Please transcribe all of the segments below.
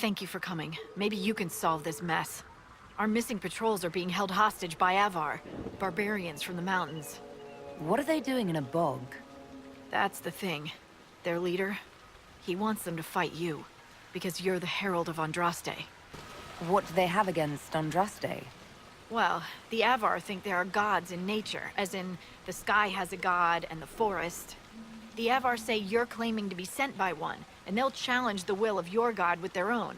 Thank you for coming. Maybe you can solve this mess. Our missing patrols are being held hostage by Avar, barbarians from the mountains. What are they doing in a bog? That's the thing. Their leader, he wants them to fight you, because you're the Herald of Andraste. What do they have against Andraste? Well, the Avar think there are gods in nature, as in, the sky has a god and the forest. The Avar say you're claiming to be sent by one, and they'll challenge the will of your god with their own.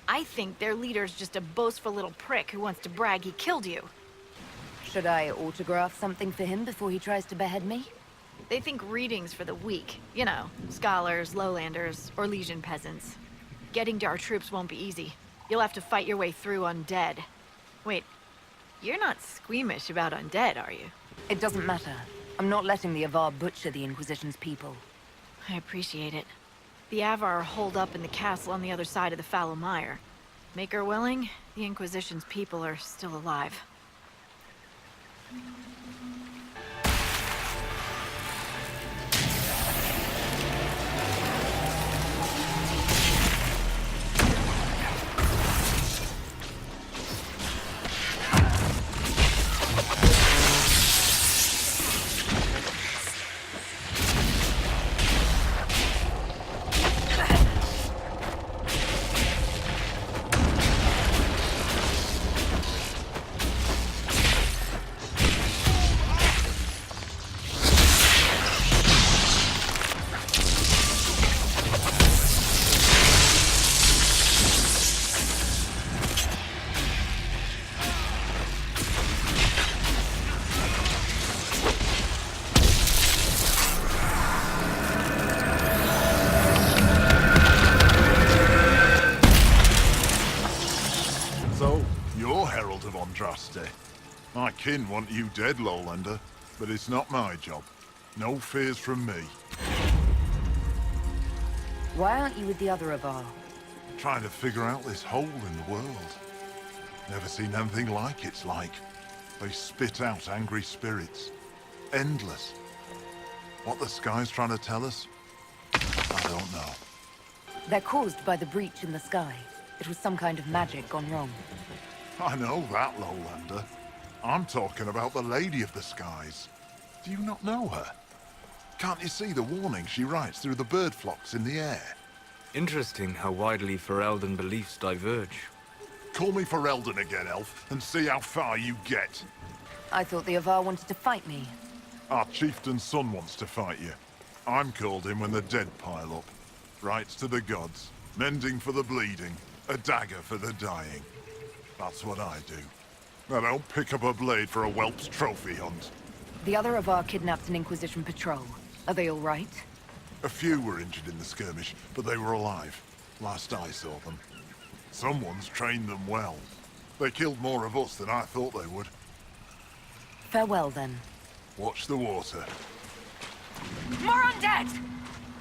I think their leader's just a boastful little prick who wants to brag he killed you. Should I autograph something for him before he tries to behead me? They think readings for the weak. You know, scholars, lowlanders, or Legion peasants. Getting to our troops won't be easy. You'll have to fight your way through undead. Wait, you're not squeamish about undead, are you? It doesn't matter. I'm not letting the Avar butcher the Inquisition's people. I appreciate it. The Avar are holed up in the castle on the other side of the fallow mire. Make her willing, the Inquisition's people are still alive. My kin want you dead, Lowlander, but it's not my job. No fears from me. Why aren't you with the other Avar? Trying to figure out this hole in the world. Never seen anything like it's like. They spit out angry spirits. Endless. What the sky's trying to tell us? I don't know. They're caused by the breach in the sky. It was some kind of magic gone wrong. I know that, Lowlander. I'm talking about the Lady of the Skies. Do you not know her? Can't you see the warning she writes through the bird flocks in the air? Interesting how widely Ferelden beliefs diverge. Call me Ferelden again, Elf, and see how far you get. I thought the Avar wanted to fight me. Our chieftain's son wants to fight you. I'm called in when the dead pile up. Rites to the gods, mending for the bleeding, a dagger for the dying. That's what I do. I don't pick up a blade for a whelp's trophy hunt. The other Avar kidnapped an Inquisition patrol. Are they all right? A few were injured in the skirmish, but they were alive. Last I saw them. Someone's trained them well. They killed more of us than I thought they would. Farewell, then. Watch the water. More undead!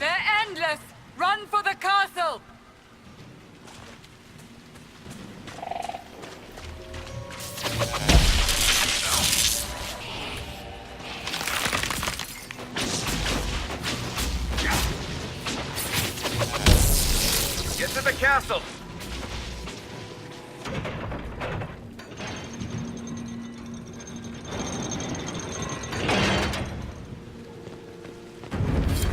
They're endless! Run for the castle! Get to the castle!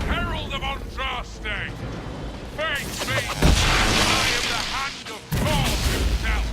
Herald of Andraste! Face me! I am the hand of God himself!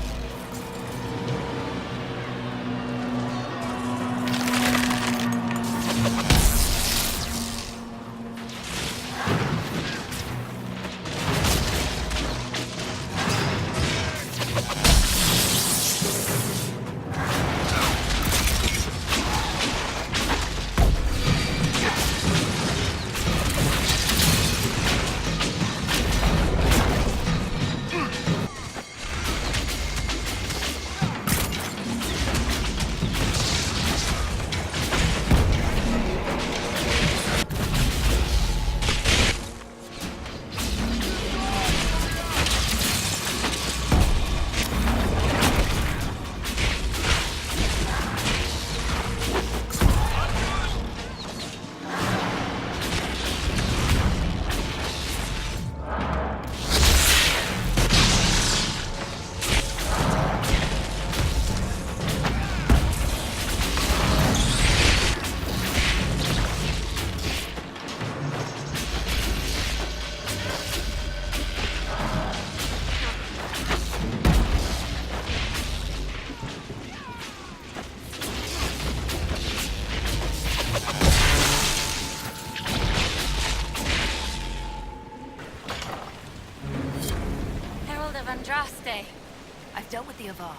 Avar.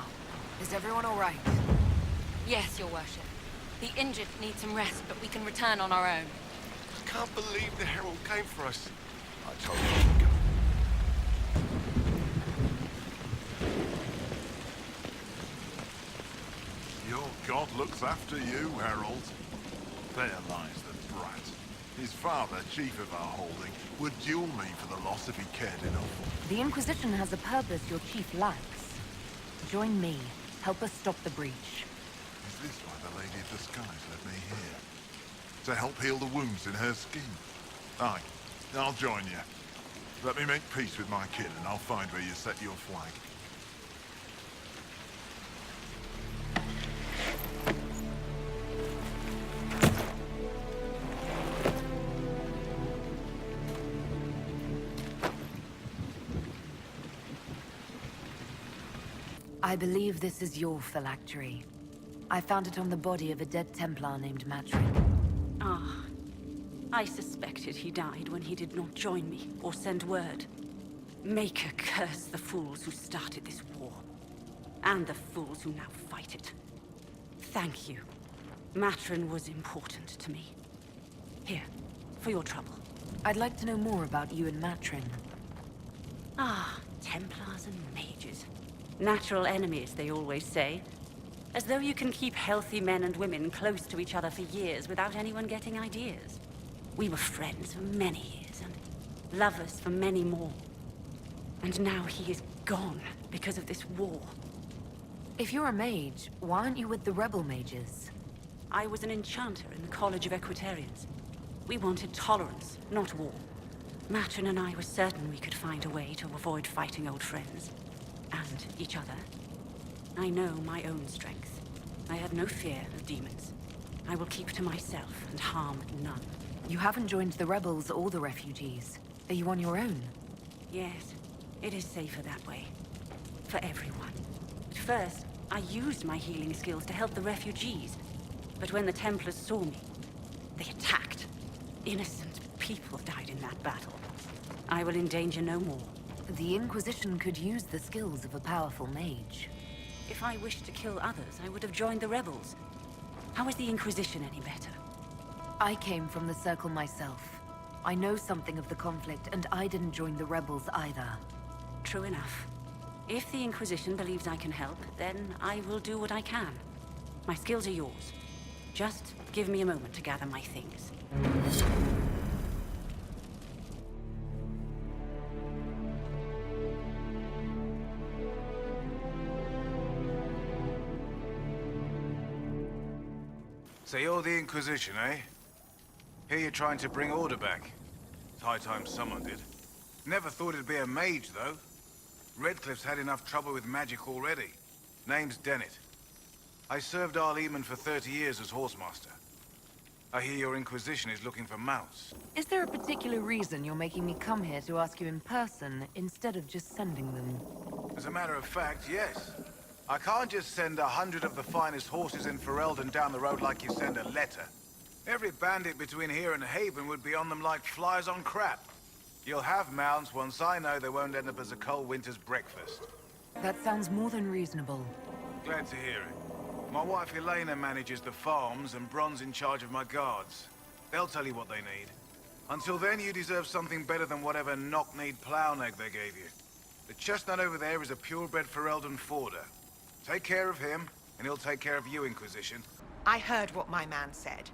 Is everyone all right? Yes, Your Worship. The injured need some rest, but we can return on our own. I can't believe the Herald came for us. I told you to go. Your god looks after you, Herald. There lies the brat. His father, chief of our holding, would duel me for the loss if he cared enough. The Inquisition has a purpose your chief lacks. Join me. Help us stop the breach. Is this why the Lady of the Skies led me here? To help heal the wounds in her skin? Aye, I'll join you. Let me make peace with my kin and I'll find where you set your flag. I believe this is your phylactery. I found it on the body of a dead Templar named Matrin. Ah. I suspected he died when he did not join me or send word. Maker curse the fools who started this war. And the fools who now fight it. Thank you. Matrin was important to me. Here, for your trouble. I'd like to know more about you and Matrin. Ah, Templars and mages. Natural enemies, they always say. As though you can keep healthy men and women close to each other for years without anyone getting ideas. We were friends for many years, and lovers for many more. And now he is gone because of this war. If you're a mage, why aren't you with the rebel mages? I was an enchanter in the College of Equitarians. We wanted tolerance, not war. Matrin and I were certain we could find a way to avoid fighting old friends. And each other. I know my own strength. I have no fear of demons. I will keep to myself and harm none. You haven't joined the rebels or the refugees. Are you on your own? Yes, it is safer that way. For everyone. At first, I used my healing skills to help the refugees. But when the Templars saw me, they attacked. Innocent people died in that battle. I will endanger no more. The Inquisition could use the skills of a powerful mage. If I wished to kill others, I would have joined the rebels. How is the Inquisition any better? I came from the Circle myself. I know something of the conflict, and I didn't join the rebels either. True enough. If the Inquisition believes I can help, then I will do what I can. My skills are yours. Just give me a moment to gather my things. So you're the Inquisition, eh? Here you're trying to bring order back. It's high time someone did. Never thought it'd be a mage, though. Redcliffe's had enough trouble with magic already. Name's Dennett. I served Arleman for 30 years as horsemaster. I hear your Inquisition is looking for mounts. Is there a particular reason you're making me come here to ask you in person, instead of just sending them? As a matter of fact, yes. I can't just send 100 of the finest horses in Ferelden down the road like you send a letter. Every bandit between here and Haven would be on them like flies on crap. You'll have mounts once I know they won't end up as a cold winter's breakfast. That sounds more than reasonable. Glad to hear it. My wife Elena manages the farms and Bron's in charge of my guards. They'll tell you what they need. Until then, you deserve something better than whatever knock-kneed plow neg they gave you. The chestnut over there is a purebred Ferelden forder. Take care of him, and he'll take care of you, Inquisition. I heard what my man said.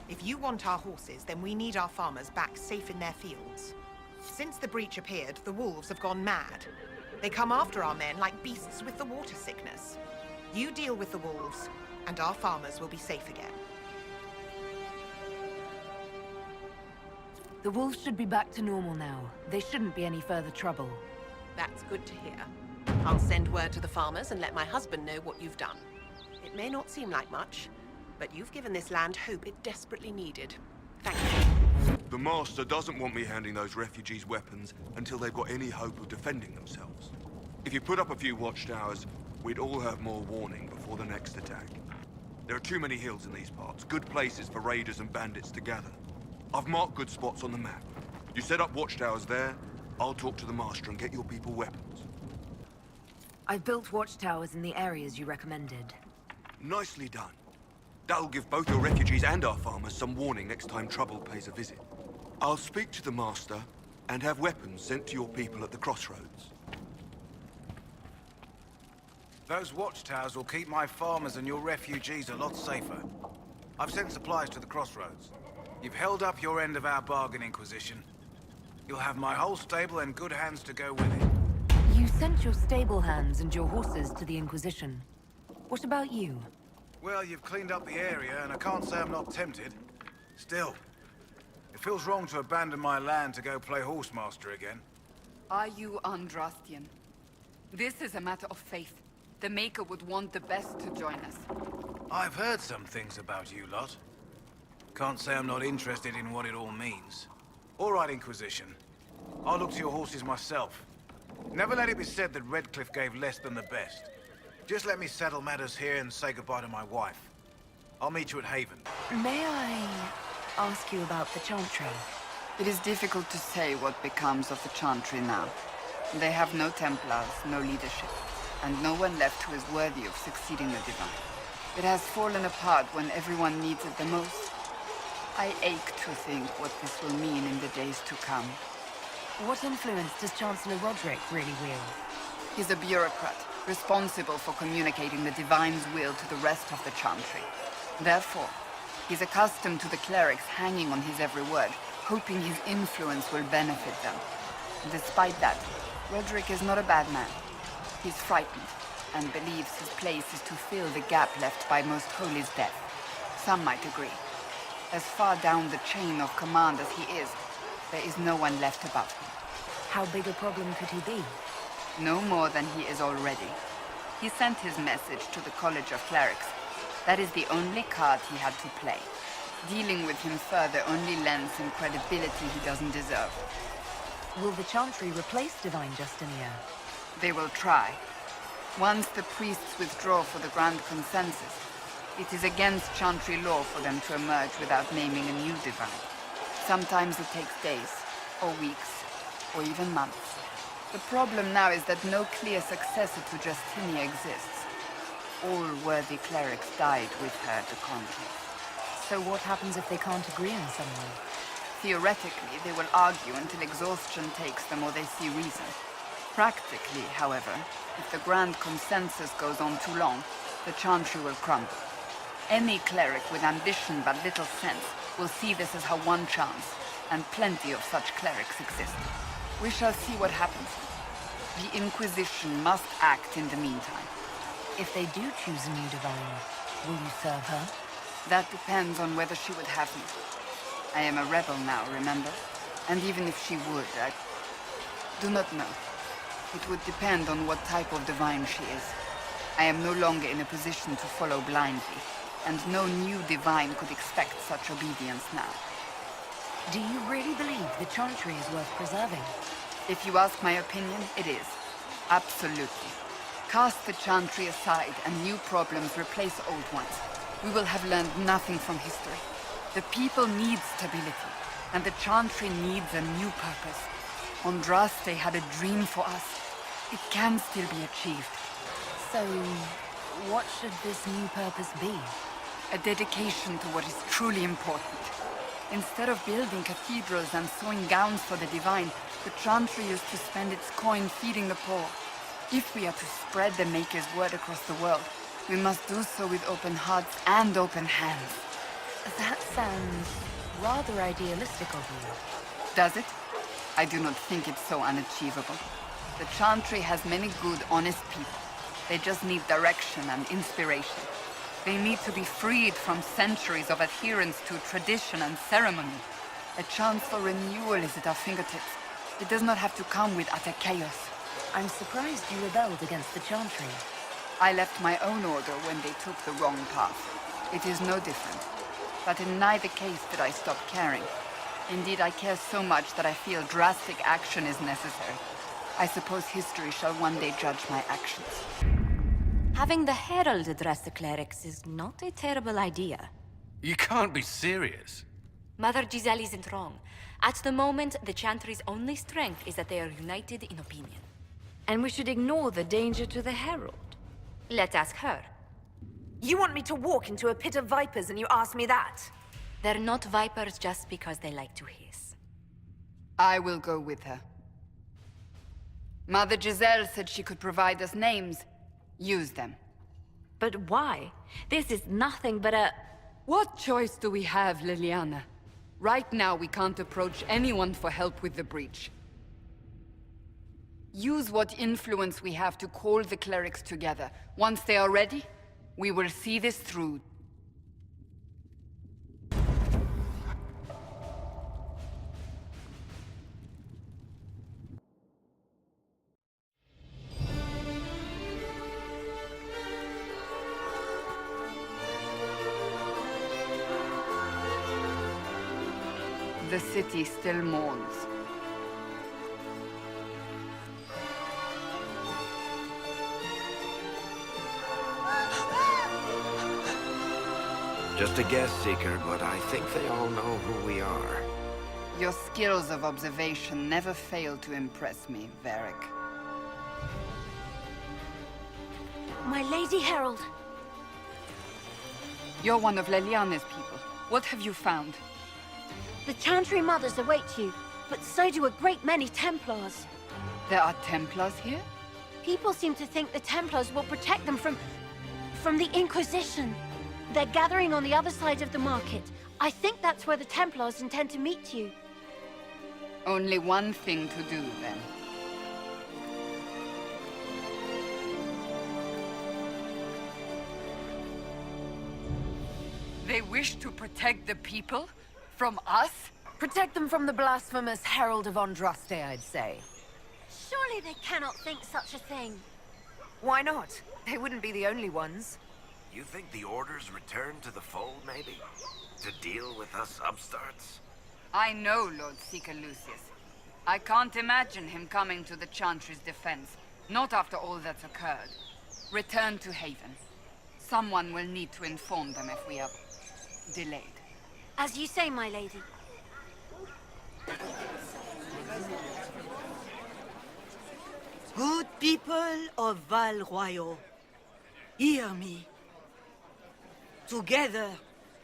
If you want our horses, then we need our farmers back safe in their fields. Since the breach appeared, the wolves have gone mad. They come after our men like beasts with the water sickness. You deal with the wolves, and our farmers will be safe again. The wolves should be back to normal now. There shouldn't be any further trouble. That's good to hear. I'll send word to the farmers and let my husband know what you've done. It may not seem like much, but you've given this land hope it desperately needed. Thank you. The Master doesn't want me handing those refugees weapons until they've got any hope of defending themselves. If you put up a few watchtowers, we'd all have more warning before the next attack. There are too many hills in these parts, good places for raiders and bandits to gather. I've marked good spots on the map. You set up watchtowers there, I'll talk to the Master and get your people weapons. I've built watchtowers in the areas you recommended. Nicely done. That'll give both your refugees and our farmers some warning next time trouble pays a visit. I'll speak to the Master and have weapons sent to your people at the crossroads. Those watchtowers will keep my farmers and your refugees a lot safer. I've sent supplies to the crossroads. You've held up your end of our bargain, Inquisition. You'll have my whole stable and good hands to go with it. You sent your stable hands and your horses to the Inquisition. What about you? Well, you've cleaned up the area, and I can't say I'm not tempted. Still, it feels wrong to abandon my land to go play horsemaster again. Are you Andrastian? This is a matter of faith. The Maker would want the best to join us. I've heard some things about you lot. Can't say I'm not interested in what it all means. All right, Inquisition. I'll look to your horses myself. Never let it be said that Redcliffe gave less than the best. Just let me settle matters here and say goodbye to my wife. I'll meet you at Haven. May I ask you about the Chantry? It is difficult to say what becomes of the Chantry now. They have no Templars, no leadership, and no one left who is worthy of succeeding the Divine. It has fallen apart when everyone needs it the most. I ache to think what this will mean in the days to come. What influence does Chancellor Roderick really wield? He's a bureaucrat, responsible for communicating the Divine's will to the rest of the Chantry. Therefore, he's accustomed to the clerics hanging on his every word, hoping his influence will benefit them. Despite that, Roderick is not a bad man. He's frightened, and believes his place is to fill the gap left by Most Holy's death. Some might agree. As far down the chain of command as he is, there is no one left above him. How big a problem could he be? No more than he is already. He sent his message to the College of Clerics. That is the only card he had to play. Dealing with him further only lends him credibility he doesn't deserve. Will the Chantry replace Divine Justinian? They will try. Once the priests withdraw for the Grand Consensus, it is against Chantry law for them to emerge without naming a new Divine. Sometimes it takes days, or weeks, or even months. The problem now is that no clear successor to Justinia exists. All worthy clerics died with her at the conclave. So what happens if they can't agree on someone? Theoretically, they will argue until exhaustion takes them or they see reason. Practically, however, if the Grand Consensus goes on too long, the Chantry will crumble. Any cleric with ambition but little sense will see this as her one chance, and plenty of such clerics exist. We shall see what happens. The Inquisition must act in the meantime. If they do choose a new Divine, will you serve her? That depends on whether she would have me. I am a rebel now, remember? And even if she would, I do not know. It would depend on what type of Divine she is. I am no longer in a position to follow blindly, and no new Divine could expect such obedience now. Do you really believe the Chantry is worth preserving? If you ask my opinion, it is. Absolutely. Cast the Chantry aside and new problems replace old ones. We will have learned nothing from history. The people need stability, and the Chantry needs a new purpose. Andraste had a dream for us. It can still be achieved. So, what should this new purpose be? A dedication to what is truly important. Instead of building cathedrals and sewing gowns for the Divine, the Chantry used to spend its coin feeding the poor. If we are to spread the Maker's word across the world, we must do so with open hearts and open hands. That sounds rather idealistic of you. Does it? I do not think it's so unachievable. The Chantry has many good, honest people. They just need direction and inspiration. They need to be freed from centuries of adherence to tradition and ceremony. A chance for renewal is at our fingertips. It does not have to come with utter chaos. I'm surprised you rebelled against the Chantry. I left my own order when they took the wrong path. It is no different. But in neither case did I stop caring. Indeed, I care so much that I feel drastic action is necessary. I suppose history shall one day judge my actions. Having the Herald address the clerics is not a terrible idea. You can't be serious. Mother Giselle isn't wrong. At the moment, the Chantry's only strength is that they are united in opinion. And we should ignore the danger to the Herald. Let's ask her. You want me to walk into a pit of vipers and you ask me that? They're not vipers just because they like to hiss. I will go with her. Mother Giselle said she could provide us names. Use them. But why? This is nothing but a... What choice do we have, Liliana? Right now, we can't approach anyone for help with the breach. Use what influence we have to call the clerics together. Once they are ready, we will see this through. The city still mourns. Just a guess, Seeker, but I think they all know who we are. Your skills of observation never fail to impress me, Varric. My Lady Herald. You're one of Leliana's people. What have you found? The Chantry Mothers await you, but so do a great many Templars. There are Templars here? People seem to think the Templars will protect them from the Inquisition. They're gathering on the other side of the market. I think that's where the Templars intend to meet you. Only one thing to do, then. They wish to protect the people? From us? Protect them from the blasphemous Herald of Andraste, I'd say. Surely they cannot think such a thing. Why not? They wouldn't be the only ones. You think the Order's return to the fold, maybe? To deal with us upstarts? I know Lord Seeker Lucius. I can't imagine him coming to the Chantry's defense. Not after all that's occurred. Return to Haven. Someone will need to inform them if we are delayed. As you say, my lady. Good people of Val Royal, hear me. Together,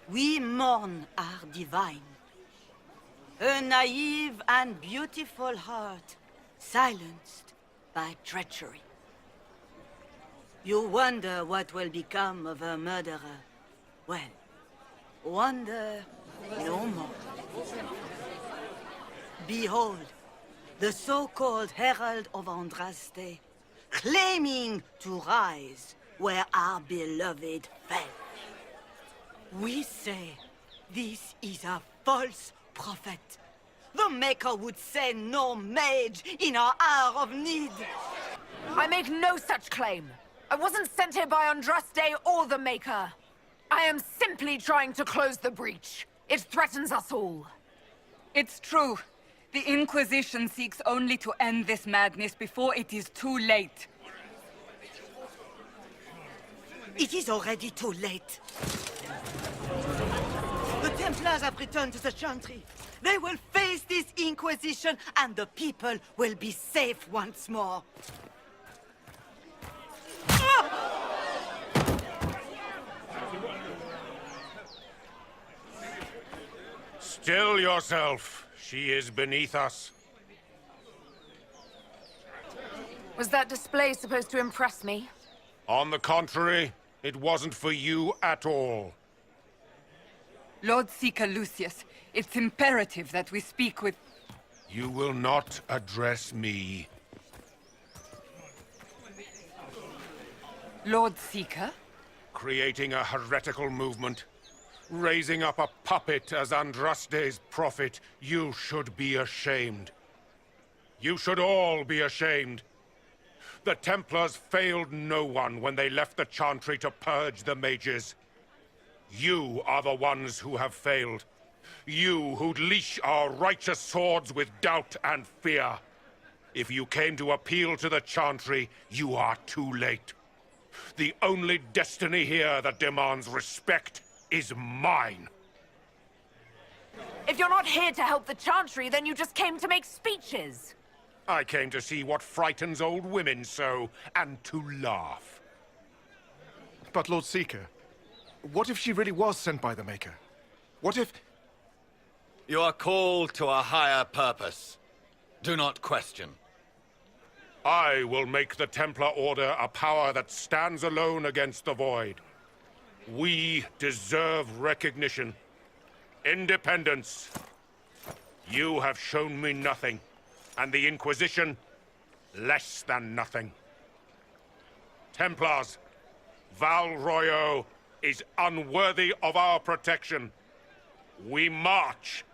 we mourn our divine. A naive and beautiful heart, silenced by treachery. You wonder what will become of a murderer. Well, wonder no more. Behold, the so-called Herald of Andraste, claiming to rise where our beloved fell. We say this is a false prophet. The Maker would send no mage in our hour of need. I make no such claim. I wasn't sent here by Andraste or the Maker. I am simply trying to close the breach. It threatens us all. It's true. The Inquisition seeks only to end this madness before it is too late. It is already too late. The Templars have returned to the Chantry. They will face this Inquisition, and the people will be safe once more. Still yourself. She is beneath us. Was that display supposed to impress me? On the contrary, it wasn't for you at all. Lord Seeker Lucius, it's imperative that we speak with... You will not address me. Lord Seeker? Creating a heretical movement. Raising up a puppet as Andraste's prophet. You should be ashamed. You should all be ashamed. The Templars failed no one when they left the Chantry to purge the mages. You are the ones who have failed. You who'd leash our righteous swords with doubt and fear. If you came to appeal to the Chantry, you are too late. The only destiny here that demands respect is mine. If you're not here to help the Chantry, then you just came to make speeches. I came to see what frightens old women so, and to laugh. But Lord Seeker, what if she really was sent by the Maker? What if... You are called to a higher purpose. Do not question. I will make the Templar Order a power that stands alone against the Void. We deserve recognition. Independence. You have shown me nothing, and the Inquisition, less than nothing. Templars, Val Royo is unworthy of our protection. We march.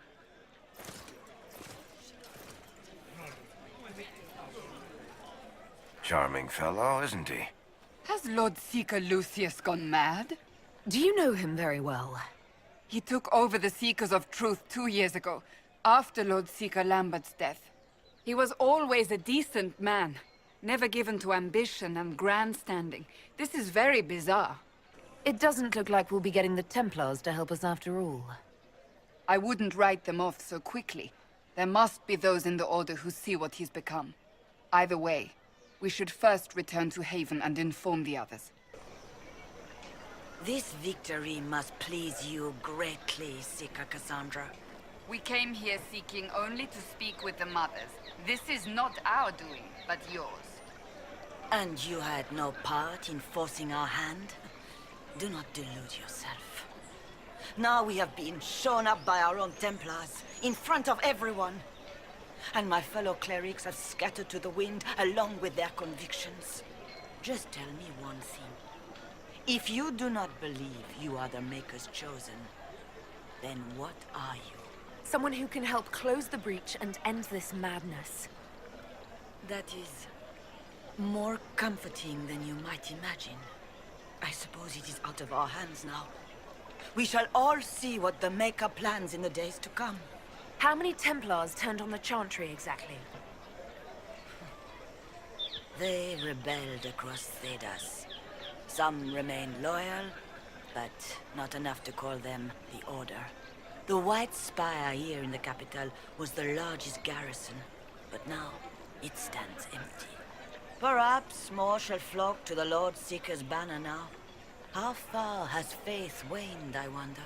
Charming fellow, isn't he? Has Lord Seeker Lucius gone mad? Do you know him very well? He took over the Seekers of Truth 2 years ago, after Lord Seeker Lambert's death. He was always a decent man, never given to ambition and grandstanding. This is very bizarre. It doesn't look like we'll be getting the Templars to help us after all. I wouldn't write them off so quickly. There must be those in the Order who see what he's become. Either way, we should first return to Haven and inform the others. This victory must please you greatly, Seeker Cassandra. We came here seeking only to speak with the mothers. This is not our doing, but yours. And you had no part in forcing our hand? Do not delude yourself. Now we have been shown up by our own Templars, in front of everyone. And my fellow clerics have scattered to the wind along with their convictions. Just tell me one thing. If you do not believe you are the Maker's chosen, then what are you? Someone who can help close the breach and end this madness. That is more comforting than you might imagine. I suppose it is out of our hands now. We shall all see what the Maker plans in the days to come. How many Templars turned on the Chantry exactly? They rebelled across Thedas. Some remained loyal, but not enough to call them the Order. The White Spire here in the capital was the largest garrison, but now it stands empty. Perhaps more shall flock to the Lord Seeker's banner now. How far has faith waned, I wonder?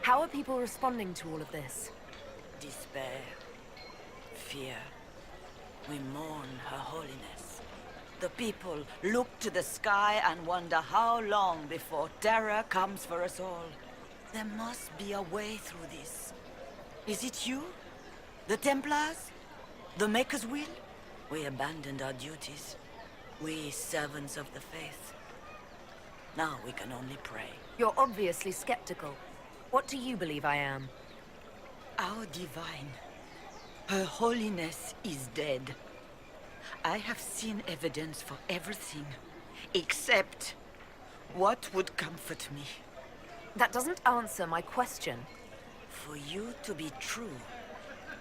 How are people responding to all of this? Despair. Fear. We mourn Her Holiness. The people look to the sky and wonder how long before terror comes for us all. There must be a way through this. Is it you? The Templars? The Maker's will? We abandoned our duties. We servants of the faith. Now we can only pray. You're obviously skeptical. What do you believe I am? Our divine. Her Holiness is dead. I have seen evidence for everything, except what would comfort me. That doesn't answer my question. For you to be true,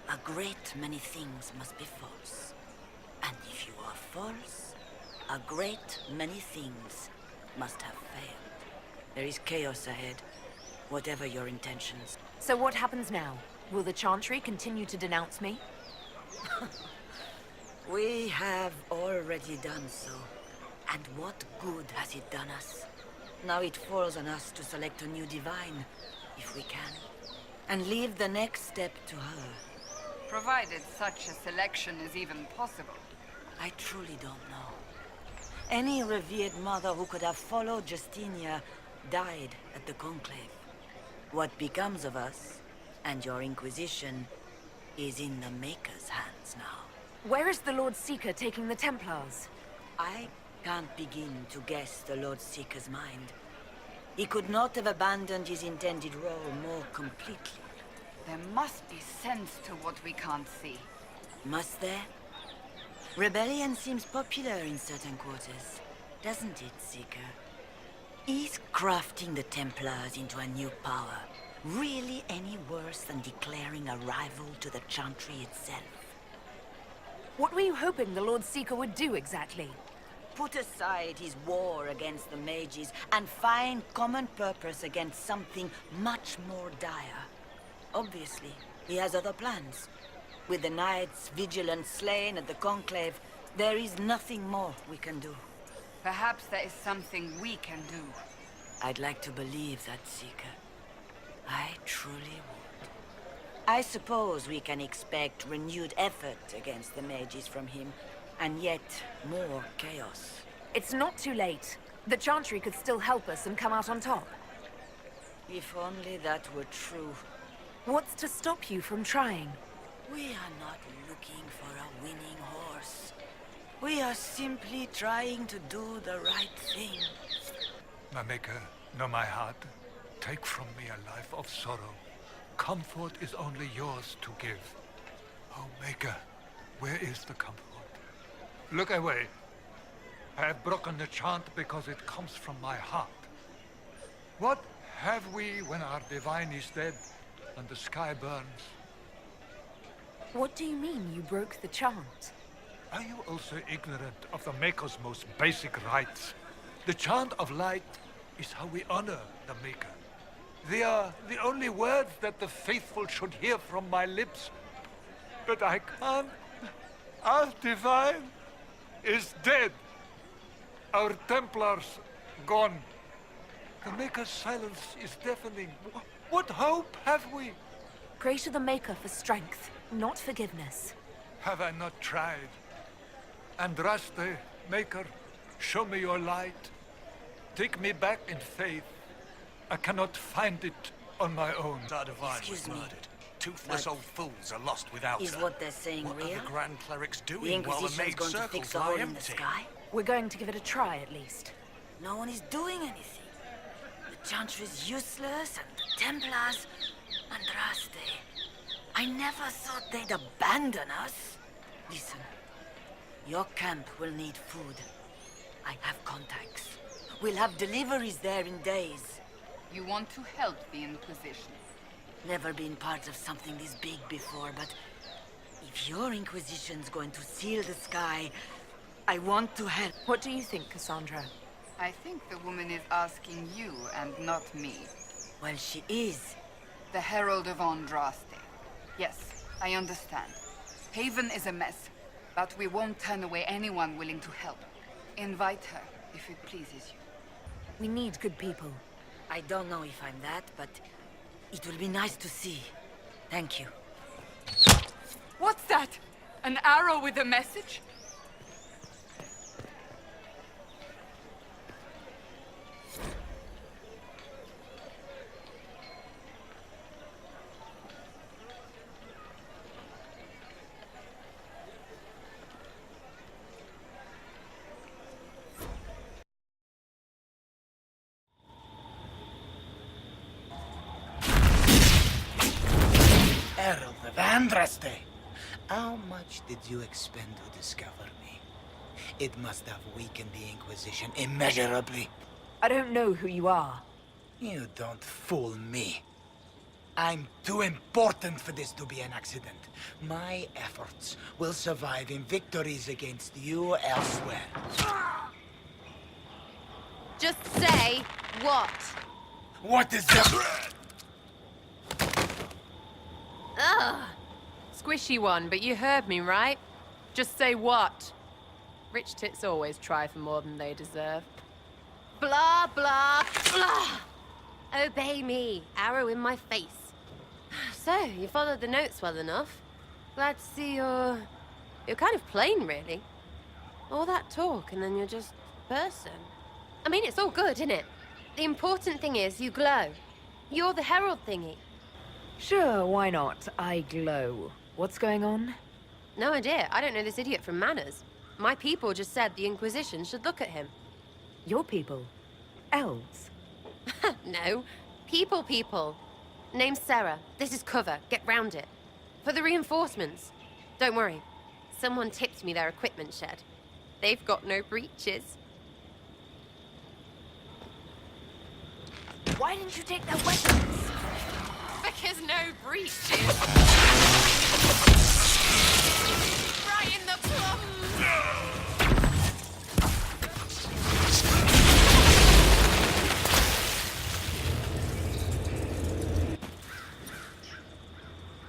a great many things must be false. And if you are false, a great many things must have failed. There is chaos ahead, whatever your intentions. So what happens now? Will the Chantry continue to denounce me? We have already done so. And what good has it done us? Now it falls on us to select a new divine, if we can. And leave the next step to her. Provided such a selection is even possible. I truly don't know. Any revered mother who could have followed Justinia died at the Conclave. What becomes of us, and your Inquisition, is in the Maker's hands now. Where is the Lord Seeker taking the Templars? I can't begin to guess the Lord Seeker's mind. He could not have abandoned his intended role more completely. There must be sense to what we can't see. Must there? Rebellion seems popular in certain quarters, doesn't it, Seeker? Is crafting the Templars into a new power really any worse than declaring a rival to the Chantry itself? What were you hoping the Lord Seeker would do exactly? Put aside his war against the mages and find common purpose against something much more dire. Obviously, he has other plans. With the knights, vigilant slain, and the conclave, there is nothing more we can do. Perhaps there is something we can do. I'd like to believe that, Seeker. I truly would. I suppose we can expect renewed effort against the mages from him, and yet more chaos. It's not too late. The Chantry could still help us and come out on top. If only that were true. What's to stop you from trying? We are not looking for a winning horse. We are simply trying to do the right thing. My Maker, know my heart. Take from me a life of sorrow. Comfort is only yours to give. Oh, Maker, where is the comfort? Look away. I have broken the chant because it comes from my heart. What have we when our divine is dead and the sky burns? What do you mean you broke the chant? Are you also ignorant of the Maker's most basic rites? The chant of light is how we honor the Maker. They are the only words that the faithful should hear from my lips. But I can't. Our divine is dead. Our Templars gone. The Maker's silence is deafening. What hope have we? Pray to the Maker for strength, not forgiveness. Have I not tried? Andraste, Maker, show me your light. Take me back in faith. I cannot find it on my own. Our divine Excuse was me, murdered. Toothless but old fools are lost without is her. what they're saying What real? are the Grand Clerics The doing while the Inquisition's maid going to circles fix a lie hole in the empty? sky? We're going to give it a try, at least. No one is doing anything. The Chantry is useless, and the Templars... Andraste... I never thought they'd abandon us. Listen, your camp will need food. I have contacts. We'll have deliveries there in days. You want to help the Inquisition? Never been part of something this big before, but if your Inquisition's going to seal the sky, I want to help. What do you think, Cassandra? I think the woman is asking you and not me. Well, she is. The Herald of Andraste. Yes, I understand. Haven is a mess, but we won't turn away anyone willing to help. Invite her, if it pleases you. We need good people. I don't know if I'm that, but it will be nice to see. Thank you. What's that? An arrow with a message? Herald of Andraste! How much did you expend to discover me? It must have weakened the Inquisition immeasurably. I don't know who you are. You don't fool me. I'm too important for this to be an accident. My efforts will survive in victories against you elsewhere. Just say what? What is the... Ugh. Squishy one, but you heard me, right? Just say what? Rich tits always try for more than they deserve. Blah, blah, blah! Obey me. Arrow in my face. So, you followed the notes well enough. Glad to see you're kind of plain, really. All that talk, and then you're just a person. I mean, it's all good, isn't it? The important thing is you glow. You're the herald thingy. Sure, why not? I glow. What's going on? No idea. I don't know this idiot from Manners. My people just said the Inquisition should look at him. Your people? Elves? No. People. Name's Sarah. This is cover. Get round it. For the reinforcements. Don't worry. Someone tipped me their equipment shed. They've got no breaches. Why didn't you take their weapons? Because no breaches. Right in the plum.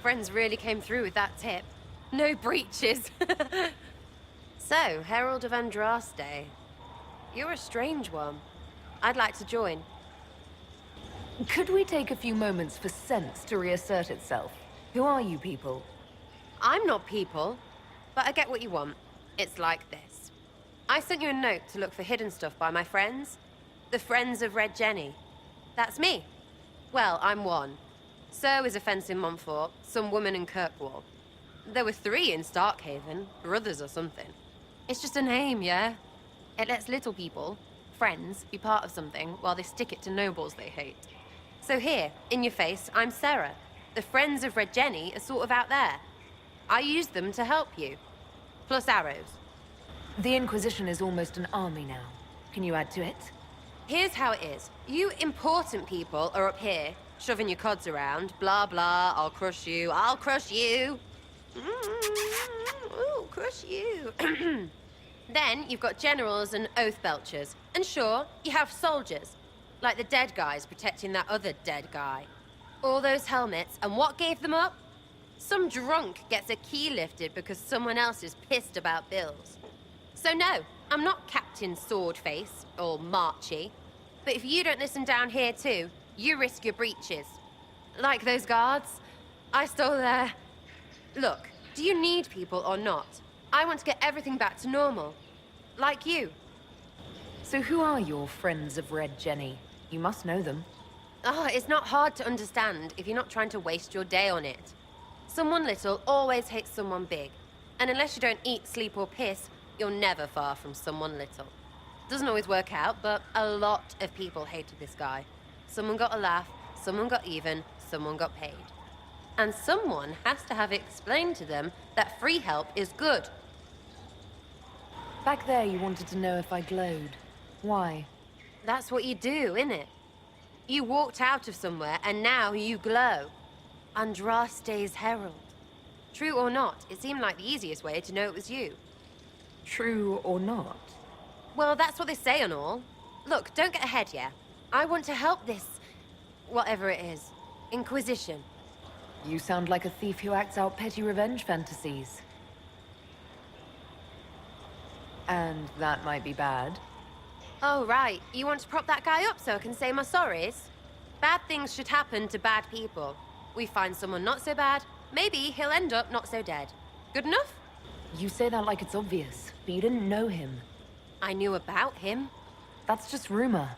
Friends really came through with that tip. No breaches. So, Herald of Andraste. You're a strange one. I'd like to join. Could we take a few moments for sense to reassert itself? Who are you people? I'm not people, but I get what you want. It's like this. I sent you a note to look for hidden stuff by my friends. The Friends of Red Jenny. That's me. Well, I'm one. So is a fence in Montfort, some woman in Kirkwall. There were 3 in Starkhaven, brothers or something. It's just a name, yeah? It lets little people, friends, be part of something while they stick it to nobles they hate. So here, in your face, I'm Sarah. The Friends of Red Jenny are sort of out there. I use them to help you. Plus arrows. The Inquisition is almost an army now. Can you add to it? Here's how it is. You important people are up here, shoving your cods around. Blah, blah, I'll crush you, I'll crush you. Ooh, crush you. Then you've got generals and oath belchers. And sure, you have soldiers. Like the dead guys protecting that other dead guy. All those helmets, and what gave them up? Some drunk gets a key lifted because someone else is pissed about bills. So no, I'm not Captain Swordface, or Marchy. But if you don't listen down here too, you risk your breeches. Like those guards, I stole their... Look, do you need people or not? I want to get everything back to normal. Like you. So who are your Friends of Red Jenny? You must know them. Oh, it's not hard to understand if you're not trying to waste your day on it. Someone little always hates someone big. And unless you don't eat, sleep, or piss, you're never far from someone little. Doesn't always work out, but a lot of people hated this guy. Someone got a laugh, someone got even, someone got paid. And someone has to have explained to them that free help is good. Back there you wanted to know if I glowed. Why? That's what you do, innit? You walked out of somewhere and now you glow. Andraste's herald. True or not, it seemed like the easiest way to know it was you. True or not? Well, that's what they say and all. Look, don't get ahead, yeah? I want to help this... whatever it is. Inquisition. You sound like a thief who acts out petty revenge fantasies. And that might be bad. Oh, right. You want to prop that guy up so I can say my sorries? Bad things should happen to bad people. We find someone not so bad, maybe he'll end up not so dead. Good enough? You say that like it's obvious, but you didn't know him. I knew about him. That's just rumor.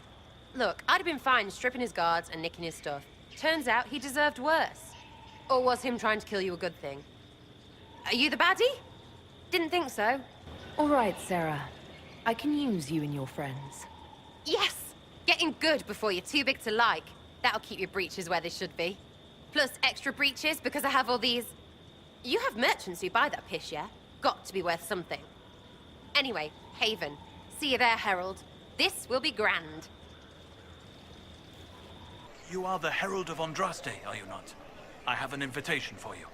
Look, I'd have been fine stripping his guards and nicking his stuff. Turns out he deserved worse. Or was him trying to kill you a good thing? Are you the baddie? Didn't think so. All right, Sarah. I can use you and your friends. Yes! Getting good before you're too big to like. That'll keep your breeches where they should be. Plus extra breeches because I have all these... You have merchants who buy that piss, yeah? Got to be worth something. Anyway, Haven. See you there, Herald. This will be grand. You are the Herald of Andraste, are you not? I have an invitation for you.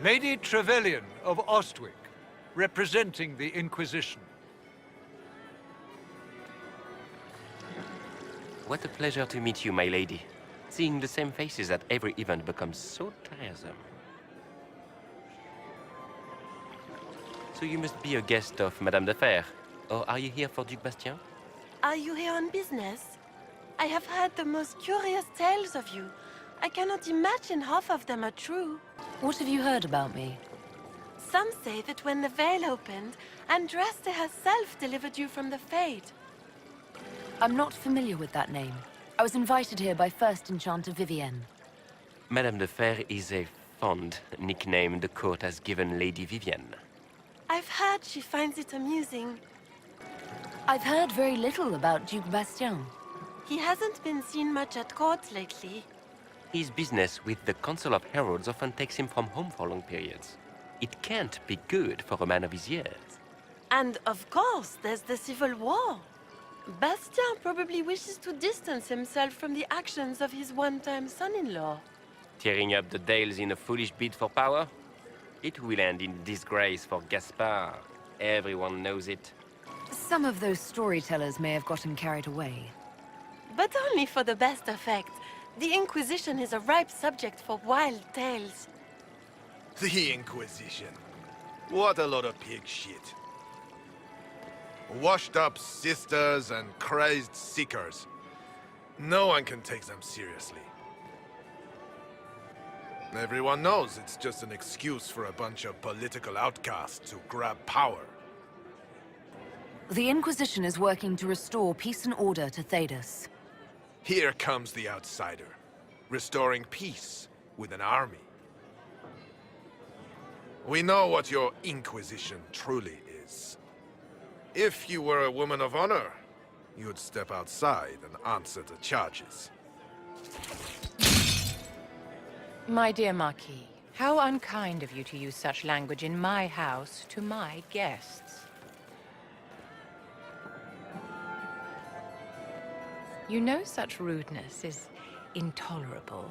Lady Trevelyan of Ostwick, representing the Inquisition. What a pleasure to meet you, my lady. Seeing the same faces at every event becomes so tiresome. So you must be a guest of Madame de Fer, or are you here for Duc Bastien? Are you here on business? I have heard the most curious tales of you. I cannot imagine half of them are true. What have you heard about me? Some say that when the veil opened, Andraste herself delivered you from the Fate. I'm not familiar with that name. I was invited here by First Enchanter Vivienne. Madame de Fer is a fond nickname the court has given Lady Vivienne. I've heard she finds it amusing. I've heard very little about Duc Bastien. He hasn't been seen much at court lately. His business with the Council of Heralds often takes him from home for long periods. It can't be good for a man of his years. And of course, there's the Civil War. Bastien probably wishes to distance himself from the actions of his one-time son-in-law. Tearing up the Dales in a foolish bid for power? It will end in disgrace for Gaspard. Everyone knows it. Some of those storytellers may have gotten carried away. But only for the best effect. The Inquisition is a ripe subject for wild tales. The Inquisition. What a lot of pig shit. Washed-up sisters and crazed seekers. No one can take them seriously. Everyone knows it's just an excuse for a bunch of political outcasts to grab power. The Inquisition is working to restore peace and order to Thedas. Here comes the outsider, restoring peace with an army. We know what your Inquisition truly is. If you were a woman of honor, you'd step outside and answer the charges. My dear Marquis, how unkind of you to use such language in my house to my guests. You know such rudeness is intolerable.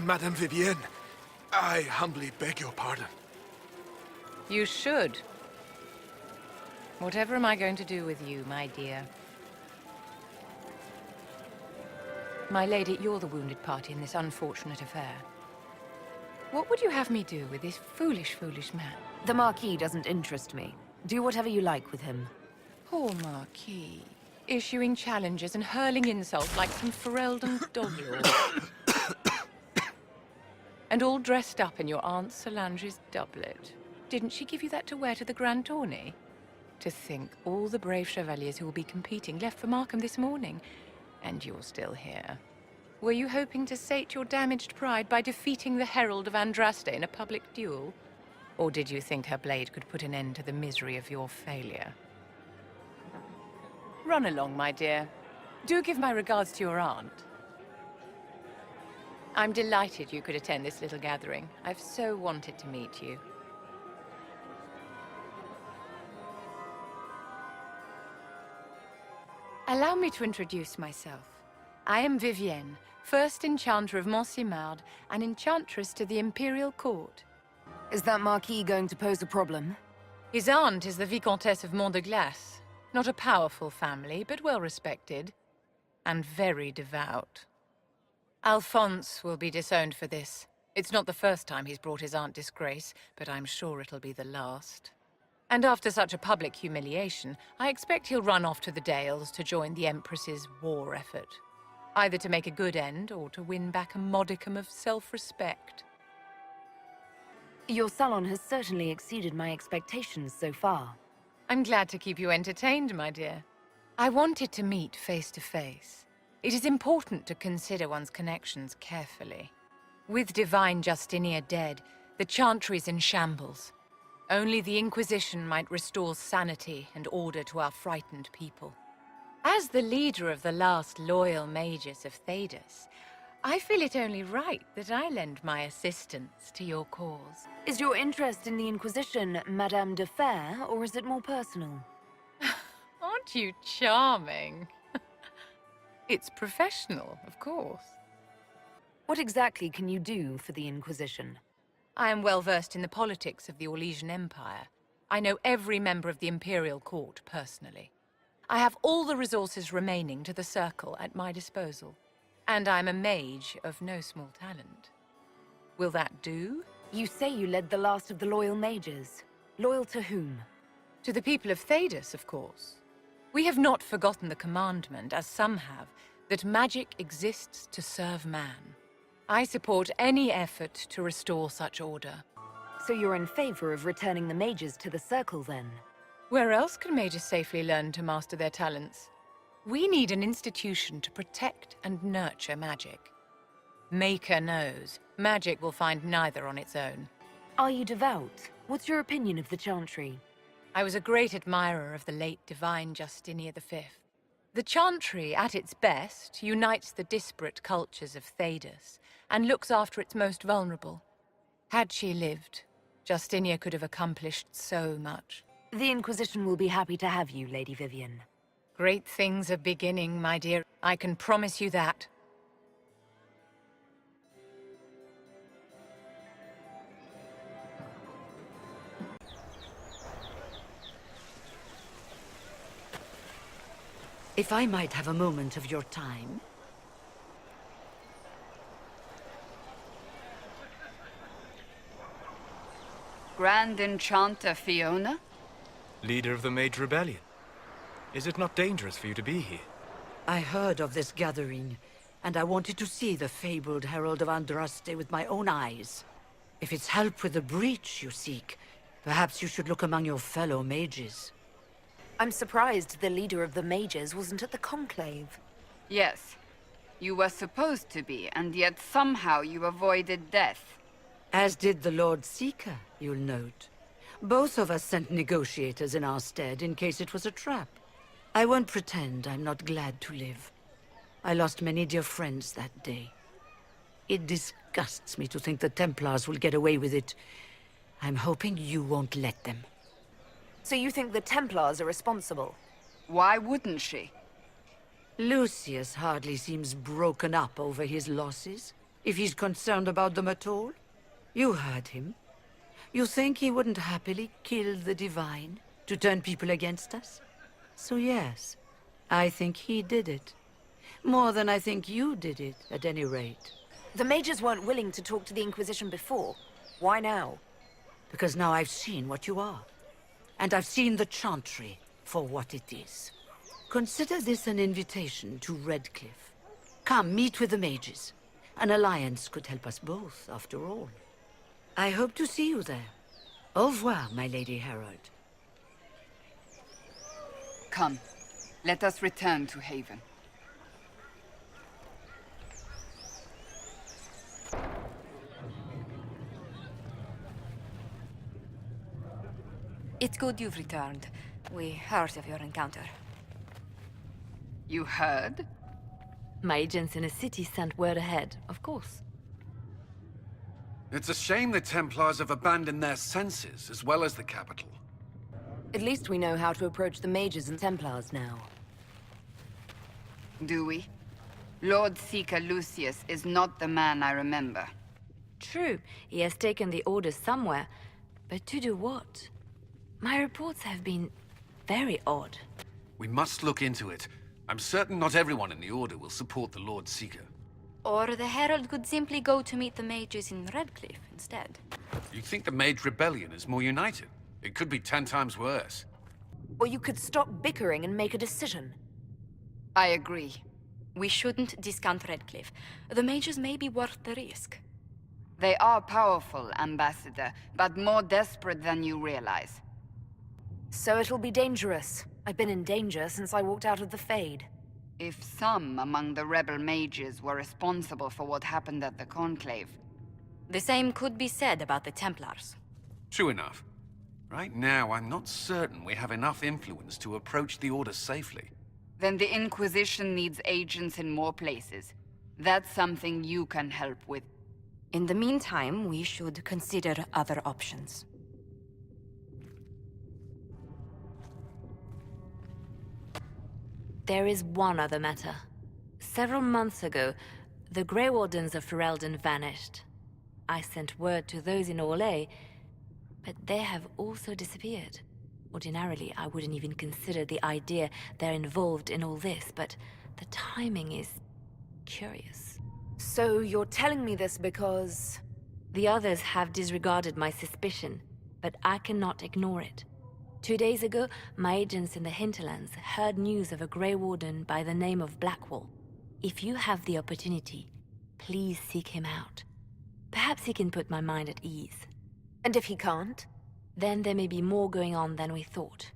Madame Vivienne, I humbly beg your pardon. You should. Whatever am I going to do with you, my dear? My lady, you're the wounded party in this unfortunate affair. What would you have me do with this foolish, foolish man? The Marquis doesn't interest me. Do whatever you like with him. Poor Marquis. Issuing challenges and hurling insults like some Ferelden doglord. And all dressed up in your Aunt Solange's doublet. Didn't she give you that to wear to the Grand Tourney? To think all the brave chevaliers who will be competing left for Markham this morning, and you're still here. Were you hoping to sate your damaged pride by defeating the Herald of Andraste in a public duel? Or did you think her blade could put an end to the misery of your failure? Run along, my dear. Do give my regards to your aunt. I'm delighted you could attend this little gathering. I've so wanted to meet you. Allow me to introduce myself. I am Vivienne, first Enchanter of Montsimard and Enchantress to the Imperial Court. Is that Marquis going to pose a problem? His aunt is the Vicomtesse of Mont de Glace. Not a powerful family, but well-respected. And very devout. Alphonse will be disowned for this. It's not the first time he's brought his aunt disgrace, but I'm sure it'll be the last. And after such a public humiliation, I expect he'll run off to the Dales to join the Empress's war effort. Either to make a good end, or to win back a modicum of self-respect. Your salon has certainly exceeded my expectations so far. I'm glad to keep you entertained, my dear. I wanted to meet face to face. It is important to consider one's connections carefully. With Divine Justinia dead, the Chantry's in shambles. Only the Inquisition might restore sanity and order to our frightened people. As the leader of the last loyal mages of Thedas, I feel it only right that I lend my assistance to your cause. Is your interest in the Inquisition Madame de Fer, or is it more personal? Aren't you charming? It's professional, of course. What exactly can you do for the Inquisition? I am well versed in the politics of the Orlesian Empire. I know every member of the Imperial Court personally. I have all the resources remaining to the Circle at my disposal. And I'm a mage of no small talent. Will that do? You say you led the last of the loyal mages. Loyal to whom? To the people of Thedas, of course. We have not forgotten the commandment, as some have, that magic exists to serve man. I support any effort to restore such order. So you're in favor of returning the mages to the Circle, then? Where else can mages safely learn to master their talents? We need an institution to protect and nurture magic. Maker knows, magic will find neither on its own. Are you devout? What's your opinion of the Chantry? I was a great admirer of the late Divine Justinia V. The Chantry, at its best, unites the disparate cultures of Thedas and looks after its most vulnerable. Had she lived, Justinia could have accomplished so much. The Inquisition will be happy to have you, Lady Vivian. Great things are beginning, my dear. I can promise you that. If I might have a moment of your time. Grand Enchanter Fiona? Leader of the Mage Rebellion. Is it not dangerous for you to be here? I heard of this gathering, and I wanted to see the fabled Herald of Andraste with my own eyes. If it's help with the breach you seek, perhaps you should look among your fellow mages. I'm surprised the leader of the mages wasn't at the conclave. Yes. You were supposed to be, and yet somehow you avoided death. As did the Lord Seeker, you'll note. Both of us sent negotiators in our stead in case it was a trap. I won't pretend I'm not glad to live. I lost many dear friends that day. It disgusts me to think the Templars will get away with it. I'm hoping you won't let them. So you think the Templars are responsible? Why wouldn't she? Lucius hardly seems broken up over his losses, if he's concerned about them at all. You heard him. You think he wouldn't happily kill the Divine to turn people against us? So yes, I think he did it. More than I think you did it, at any rate. The mages weren't willing to talk to the Inquisition before. Why now? Because now I've seen what you are. And I've seen the Chantry for what it is. Consider this an invitation to Redcliffe. Come, meet with the mages. An alliance could help us both, after all. I hope to see you there. Au revoir, my Lady Herald. Come, let us return to Haven. It's good you've returned. We heard of your encounter. You heard? My agents in the city sent word ahead, of course. It's a shame the Templars have abandoned their senses, as well as the capital. At least we know how to approach the mages and Templars now. Do we? Lord Seeker Lucius is not the man I remember. True, he has taken the orders somewhere, but to do what? My reports have been very odd. We must look into it. I'm certain not everyone in the Order will support the Lord Seeker. Or the Herald could simply go to meet the mages in Redcliffe instead. You think the Mage Rebellion is more united? It could be 10 times worse. Or you could stop bickering and make a decision. I agree. We shouldn't discount Redcliffe. The mages may be worth the risk. They are powerful, Ambassador, but more desperate than you realize. So it'll be dangerous. I've been in danger since I walked out of the Fade. If some among the rebel mages were responsible for what happened at the Conclave... The same could be said about the Templars. True enough. Right now, I'm not certain we have enough influence to approach the Order safely. Then the Inquisition needs agents in more places. That's something you can help with. In the meantime, we should consider other options. There is one other matter. Several months ago, the Grey Wardens of Ferelden vanished. I sent word to those in Orlais, but they have also disappeared. Ordinarily, I wouldn't even consider the idea they're involved in all this, but the timing is curious. So you're telling me this because... The others have disregarded my suspicion, but I cannot ignore it. 2 days ago, my agents in the hinterlands heard news of a Grey Warden by the name of Blackwall. If you have the opportunity, please seek him out. Perhaps he can put my mind at ease. And if he can't? Then there may be more going on than we thought.